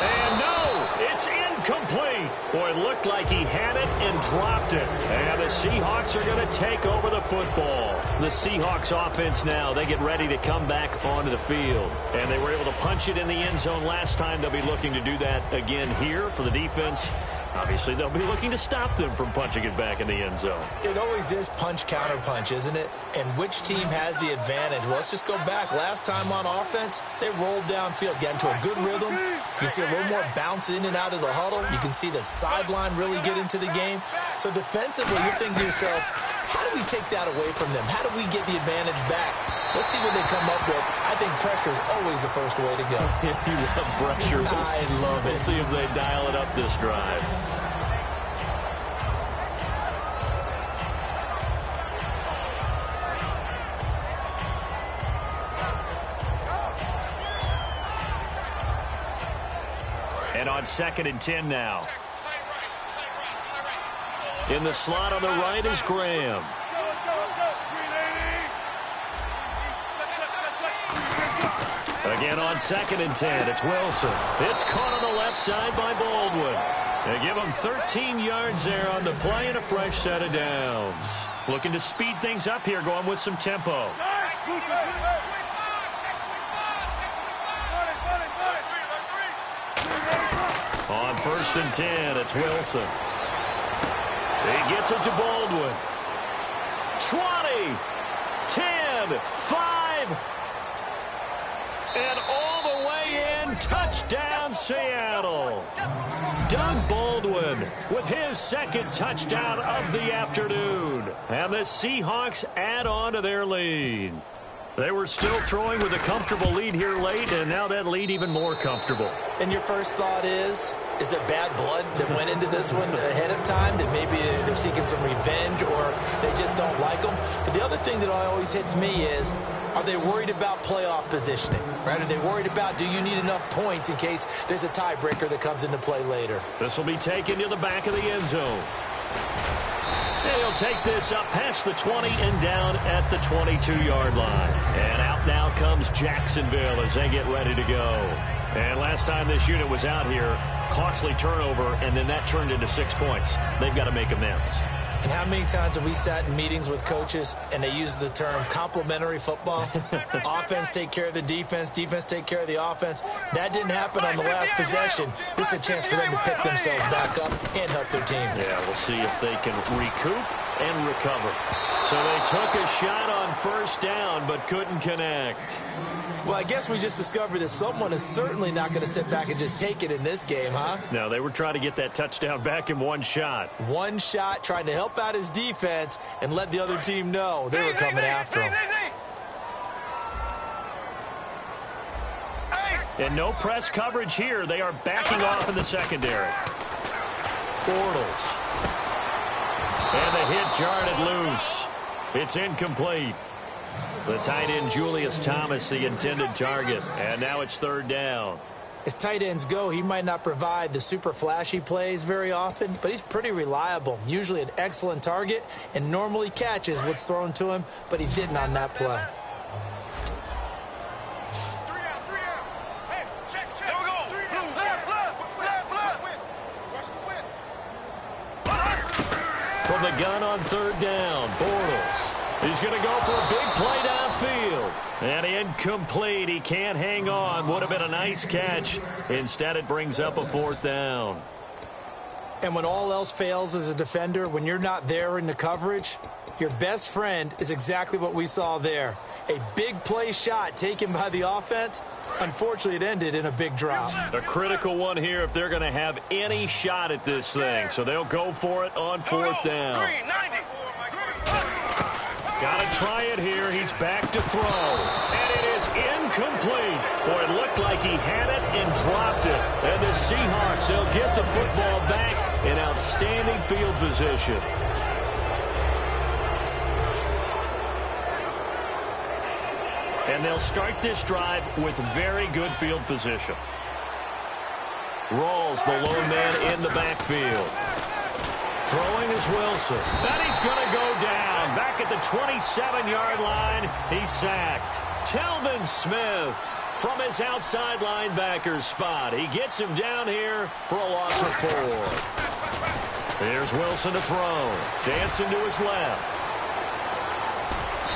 And no, it's incomplete. Boy, it looked like he had it and dropped it. And the Seahawks are going to take over the football. The Seahawks offense now, they get ready to come back onto the field. And they were able to punch it in the end zone last time. They'll be looking to do that again here for the defense. Obviously, they'll be looking to stop them from punching it back in the end zone. It always is punch-counter-punch, isn't it? And which team has the advantage? Well, let's just go back. Last time on offense, they rolled downfield, got into a good rhythm. You can see a little more bounce in and out of the huddle. You can see the sideline really get into the game. So defensively, you're thinking to yourself, how do we take that away from them? How do we get the advantage back? Let's see what they come up with. I think pressure is always the first way to go. You love pressure. I love it. We'll see if they dial it up this drive. And on 2nd and 10 now. In the slot on the right is Graham. Again on 2nd and 10, it's Wilson. It's caught on the left side by Baldwin. They give him 13 yards there on the play and a fresh set of downs. Looking to speed things up here, going with some tempo. On 1st and 10, it's Wilson. He gets it to Baldwin. 20, 10, 5, and all the way in, touchdown Seattle. Doug Baldwin with his 2nd touchdown of the afternoon. And the Seahawks add on to their lead. They were still throwing with a comfortable lead here late, and now that lead even more comfortable. And your first thought is there bad blood that went into this one ahead of time, that maybe they're seeking some revenge or they just don't like them? But the other thing that always hits me is, are they worried about playoff positioning? Right? Are they worried about, do you need enough points in case there's a tiebreaker that comes into play later? This will be taken to the back of the end zone. He'll take this up past the 20 and down at the 22-yard line. And out now comes Jacksonville as they get ready to go. And last time this unit was out here, costly turnover, and then that turned into 6 points. They've got to make amends. And how many times have we sat in meetings with coaches and they use the term complementary football? Offense take care of the defense, defense take care of the offense. That didn't happen on the last possession. This is a chance for them to pick themselves back up and help their team. Yeah, we'll see if they can recoup and recover. So they took a shot on first down but couldn't connect. Well, I guess we just discovered that someone is certainly not going to sit back and just take it in this game, huh? No, they were trying to get that touchdown back in one shot. One shot, trying to help out his defense and let the other team know they were coming after him. And no press coverage here. They are backing off in the secondary. Bortles. And the hit jarred it loose. It's incomplete. The tight end, Julius Thomas, the intended target. And now it's third down. As tight ends go, he might not provide the super flashy plays very often, but he's pretty reliable. Usually an excellent target and normally catches what's thrown to him, but he didn't on that play. From the gun on third down, Bortles. He's going to go for a big play downfield. And incomplete. He can't hang on. Would have been a nice catch. Instead, it brings up a fourth down. And when all else fails as a defender, when you're not there in the coverage, your best friend is exactly what we saw there. A big play shot taken by the offense. Unfortunately, it ended in a big drop. A critical one here if they're going to have any shot at this thing. So they'll go for it on fourth down. Got to try it here. He's back to throw. And it is incomplete. Boy, it looked like he had it and dropped it. And the Seahawks, they'll get the football back in outstanding field position. And they'll start this drive with very good field position. Rawls, the lone man in the backfield. Throwing is Wilson. And he's going to go down. Back at the 27-yard line, he's sacked. Telvin Smith from his outside linebacker spot. He gets him down here for a loss of 4. Here's Wilson to throw. Dancing to his left.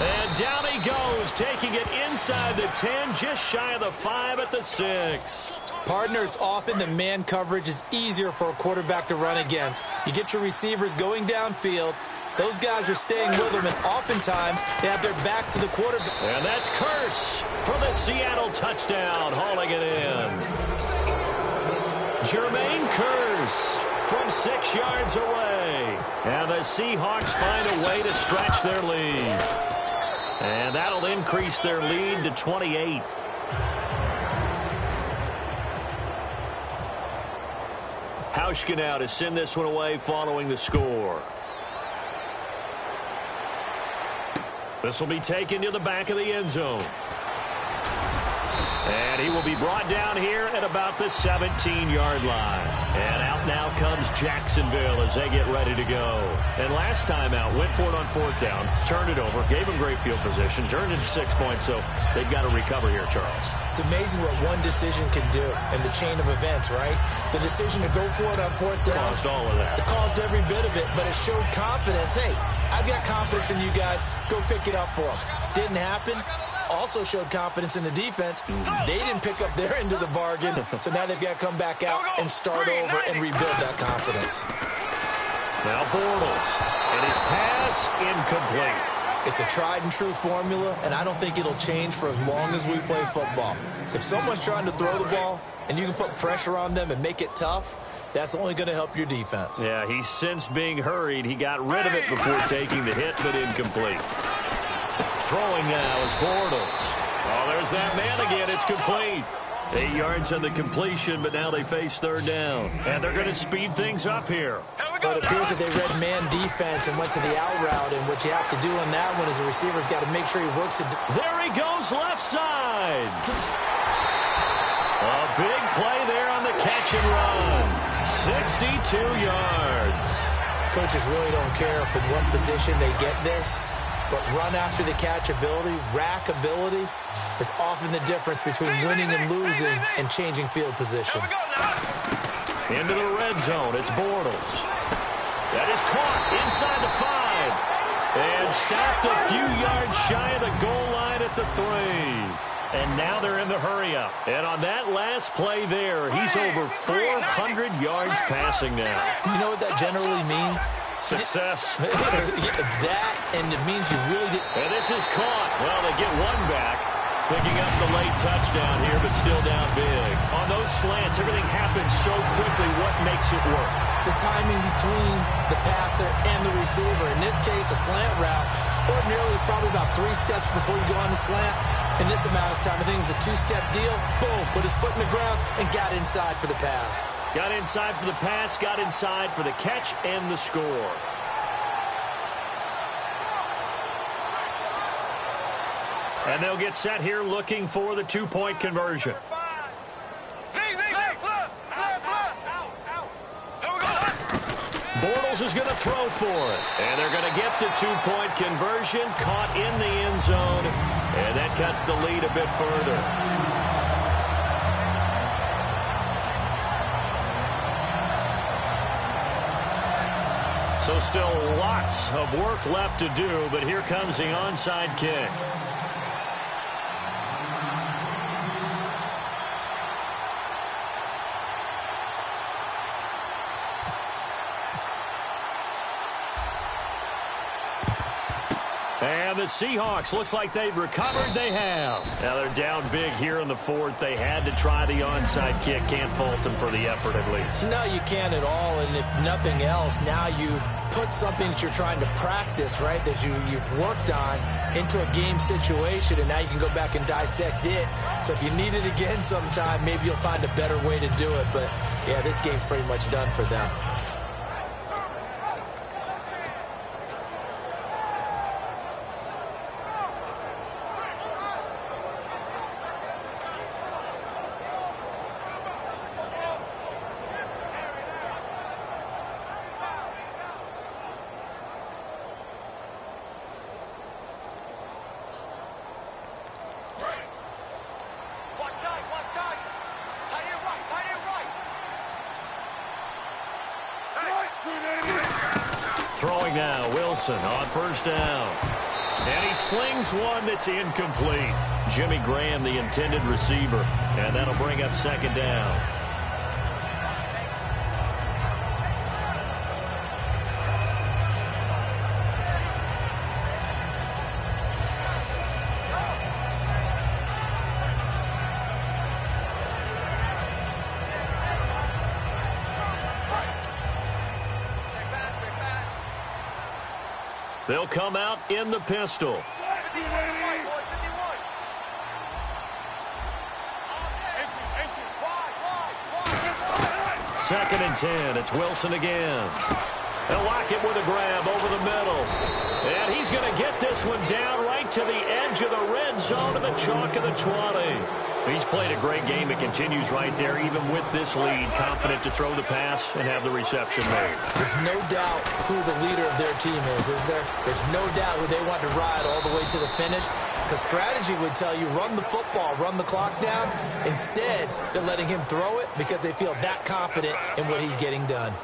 And down he goes, taking it inside the 10, just shy of the 5 at the 6. Partner, it's often that man coverage is easier for a quarterback to run against. You get your receivers going downfield. Those guys are staying with them, and oftentimes they have their back to the quarterback. And that's Kearse for the Seattle touchdown, hauling it in. Jermaine Kearse from 6 yards away. And the Seahawks find a way to stretch their lead. And that'll increase their lead to 28. Hauschka now to send this one away following the score. This will be taken to the back of the end zone. And he will be brought down here at about the 17-yard line. And out now comes Jacksonville as they get ready to go. And last time out, went for it on fourth down, turned it over, gave him great field position, turned it to 6 points, so they've got to recover here, Charles. It's amazing what one decision can do in the chain of events, right? The decision to go for it on fourth down. Caused all of that. It caused every bit of it, but it showed confidence. Hey, I've got confidence in you guys. Go pick it up for them. Didn't happen. Also showed confidence in the defense. They didn't pick up their end of the bargain, so now they've got to come back out and start over and rebuild that confidence. Now Bortles, and his pass incomplete. It's a tried-and-true formula, and I don't think it'll change for as long as we play football. If someone's trying to throw the ball and you can put pressure on them and make it tough, that's only going to help your defense. Yeah, he's since being hurried. He got rid of it before taking the hit, but incomplete. Throwing now is Bortles. Oh, there's that man again. It's complete. 8 yards on the completion, but now they face third down. And they're going to speed things up here. But it appears that they read man defense and went to the out route, and what you have to do on that one is the receiver's got to make sure he works it. There he goes, left side. A big play there on the catch and run. 62 yards. Coaches really don't care from what position they get this, but run after the catch ability, rack ability, is often the difference between winning and losing and changing field position. Into the red zone, it's Bortles. That is caught inside the 5. And stopped a few yards shy of the goal line at the 3. And now they're in the hurry-up. And on that last play there, he's over 400 yards passing now. You know what that generally means? Success. That, and it means you really did. And this is caught. Well, they get one back. Picking up the late touchdown here, but still down big. On those slants, everything happens so quickly. What makes it work? The timing between the passer and the receiver. In this case, a slant route ordinarily is probably about 3 steps before you go on the slant. In this amount of time, I think it was a 2-step deal. Boom, put his foot in the ground and got inside for the pass. Got inside for the pass, got inside for the catch and the score. And they'll get set here looking for the 2-point conversion. Bortles is going to throw for it. And they're going to get the 2-point conversion, caught in the end zone. And that cuts the lead a bit further. So still lots of work left to do, but here comes the onside kick. And the Seahawks, looks like they've recovered. They have. Now they're down big here in the 4th. They had to try the onside kick. Can't fault them for the effort at least. No, you can't at all. And if nothing else, now you've put something that you're trying to practice, right, that you've worked on into a game situation, and now you can go back and dissect it. So if you need it again sometime, maybe you'll find a better way to do it. But, yeah, this game's pretty much done for them. Throwing now, Wilson on first down. And he slings one that's incomplete. Jimmy Graham, the intended receiver. And that'll bring up second down. They'll come out in the pistol. Second and 10. It's Wilson again. They'll lock it with a grab over the middle. And he's going to get this one down right to the edge of the red zone to the chalk of the 20. He's played a great game. It continues right there, even with this lead. Confident to throw the pass and have the reception made. There's no doubt who the leader of their team is there? There's no doubt who they want to ride all the way to the finish. Because strategy would tell you, run the football, run the clock down. Instead, they're letting him throw it because they feel that confident in what he's getting done.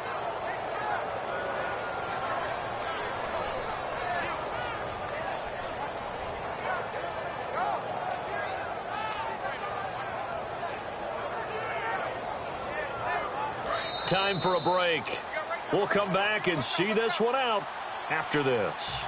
Time for a break. We'll come back and see this one out after this.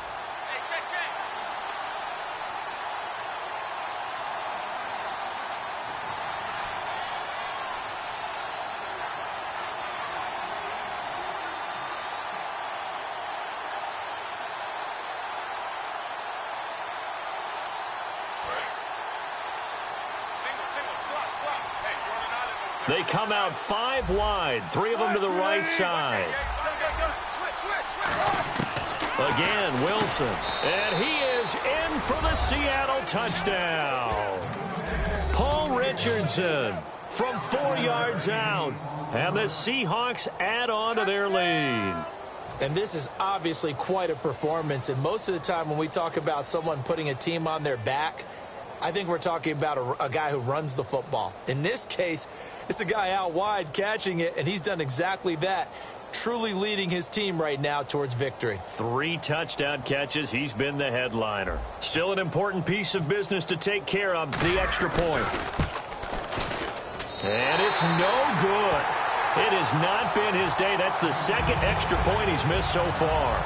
They come out 5 wide, 3 of them to the right side. Again, Wilson. And he is in for the Seattle touchdown. Paul Richardson from 4 yards out. And the Seahawks add on to their lead. And this is obviously quite a performance. And most of the time when we talk about someone putting a team on their back, I think we're talking about a guy who runs the football. In this case, It's a guy out wide catching it, and he's done exactly that. Truly leading his team right now towards victory. 3 touchdown catches. He's been the headliner. Still an important piece of business to take care of, the extra point. And it's no good. It has not been his day. That's the second extra point he's missed so far.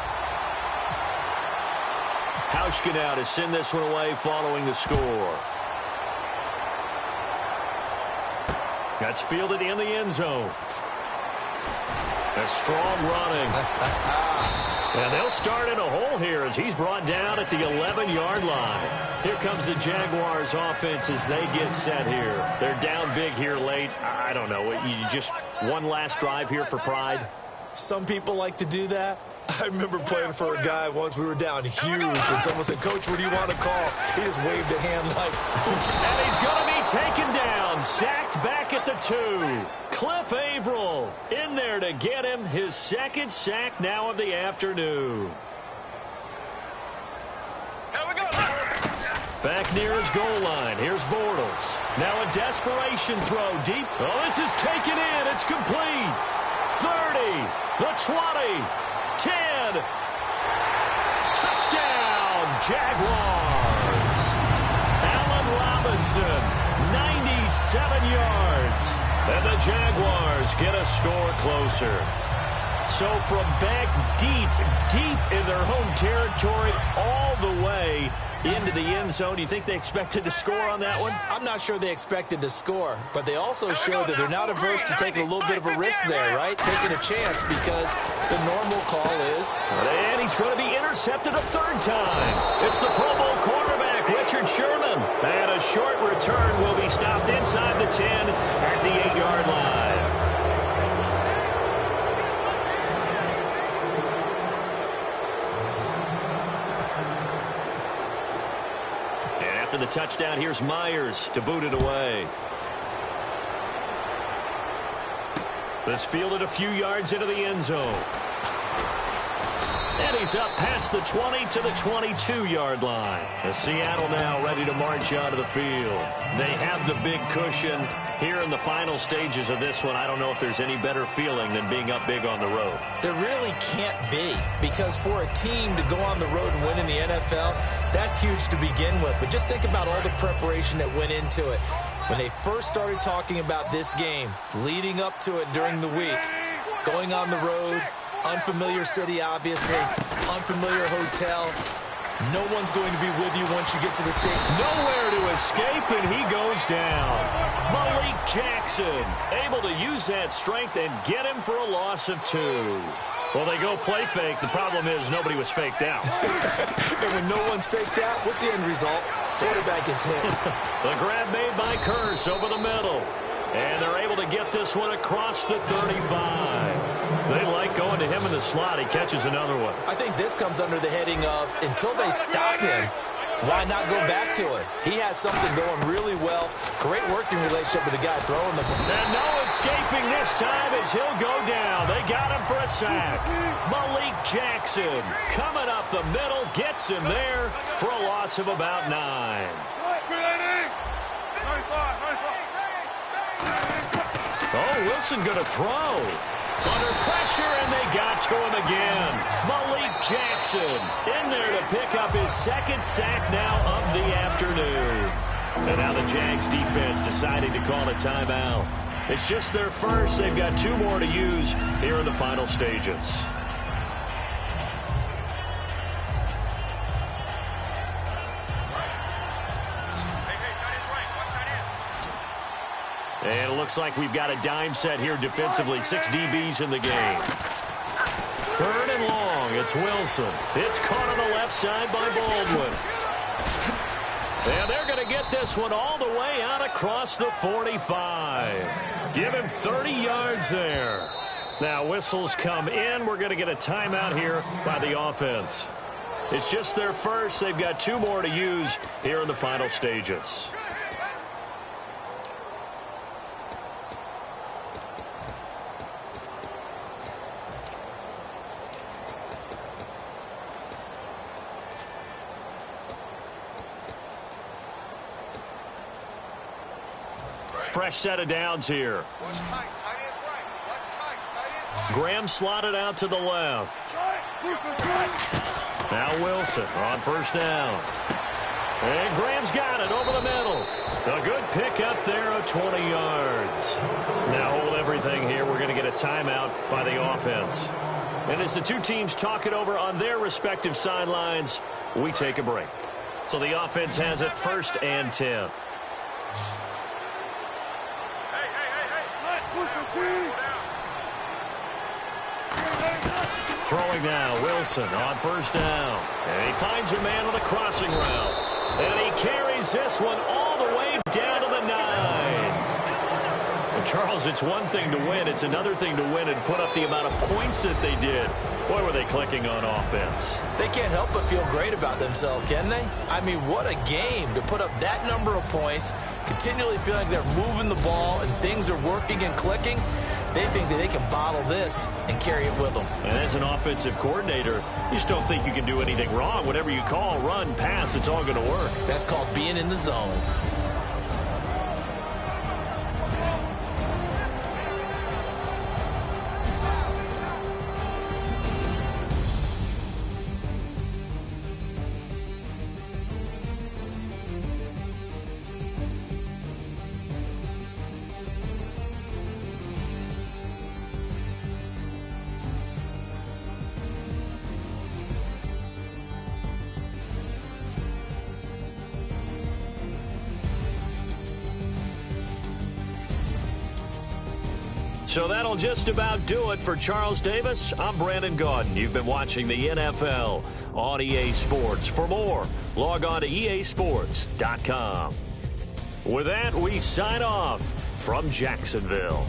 Hauschka now to send this one away following the score. That's fielded in the end zone. A strong running. And they'll start in a hole here as he's brought down at the 11-yard line. Here comes the Jaguars offense as they get set here. They're down big here late. I don't know. You just one last drive here for pride? Some people like to do that. I remember playing for a guy once. We were down huge, and someone said, "Coach, what do you want to call?" He just waved a hand like, and he's going to be taken down, sacked back at the 2. Cliff Averill in there to get him his second sack now of the afternoon. Here we go. Back near his goal line. Here's Bortles. Now a desperation throw deep. Oh, this is taken in. It's complete. 30, the 20, 10. Touchdown, Jaguars. Allen Robinson, 97 yards. And the Jaguars get a score closer. So from back deep in their home territory all the way into the end zone, do you think they expected to score on that one? I'm not sure they expected to score, but they also showed that they're not averse to taking a little bit of a risk there, right? Taking a chance because the normal call is... And he's going to be intercepted a 3rd time. It's the Pro Bowl quarterback, Richard Sherman. And a short return will be stopped inside the 10 at the 8-yard line. After the touchdown, here's Myers to boot it away. This fielded a few yards into the end zone. And he's up past the 20 to the 22-yard line. The Seattle now ready to march onto the field. They have the big cushion. Here in the final stages of this one, I don't know if there's any better feeling than being up big on the road. There really can't be, because for a team to go on the road and win in the NFL, that's huge to begin with. But just think about all the preparation that went into it. When they first started talking about this game, leading up to it during the week, going on the road, unfamiliar city, obviously, unfamiliar hotel. No one's going to be with you once you get to the stadium. Nowhere to escape, and he goes down. Malik Jackson able to use that strength and get him for a loss of 2. Well, they go play fake. The problem is nobody was faked out. And when no one's faked out, what's the end result? Quarterback gets hit. The grab made by Kearse over the middle. And they're able to get this one across the 35. They like going to him in the slot. He catches another one. I think this comes under the heading of, until they stop him, why not go back to it? He has something going really well. Great working relationship with the guy throwing the ball. And no escaping this time as he'll go down. They got him for a sack. Malik Jackson coming up the middle, gets him there for a loss of about 9. Oh, Wilson going to throw. Under pressure, and they got to him again. Malik Jackson in there to pick up his second sack now of the afternoon. And now the Jags defense deciding to call a timeout. It's just their first. They've got 2 more to use here in the final stages. And it looks like we've got a dime set here defensively. 6 DBs in the game. 3rd and long. It's Wilson. It's caught on the left side by Baldwin. And they're going to get this one all the way out across the 45. Give him 30 yards there. Now whistles come in. We're going to get a timeout here by the offense. It's just their first. They've got 2 more to use here in the final stages. Fresh set of downs here. Watch tight. Tight ends right. Watch tight. Tight ends right. Graham slotted out to the left. Now Wilson on first down. And Graham's got it over the middle. A good pick up there of 20 yards. Now hold everything here. We're going to get a timeout by the offense. And as the two teams talk it over on their respective sidelines, we take a break. So the offense has it 1st and 10. Throwing now, Wilson on first down. And he finds a man on the crossing route. And he carries this one all the way down to the 9. And Charles, it's one thing to win. It's another thing to win and put up the amount of points that they did. Boy, were they clicking on offense. They can't help but feel great about themselves, can they? I mean, what a game to put up that number of points, continually feeling like they're moving the ball and things are working and clicking. They think that they can bottle this and carry it with them. And as an offensive coordinator, you just don't think you can do anything wrong. Whatever you call, run, pass, it's all going to work. That's called being in the zone. So that'll just about do it for Charles Davis. I'm Brandon Gaudin. You've been watching the NFL on EA Sports. For more, log on to easports.com. With that, we sign off from Jacksonville.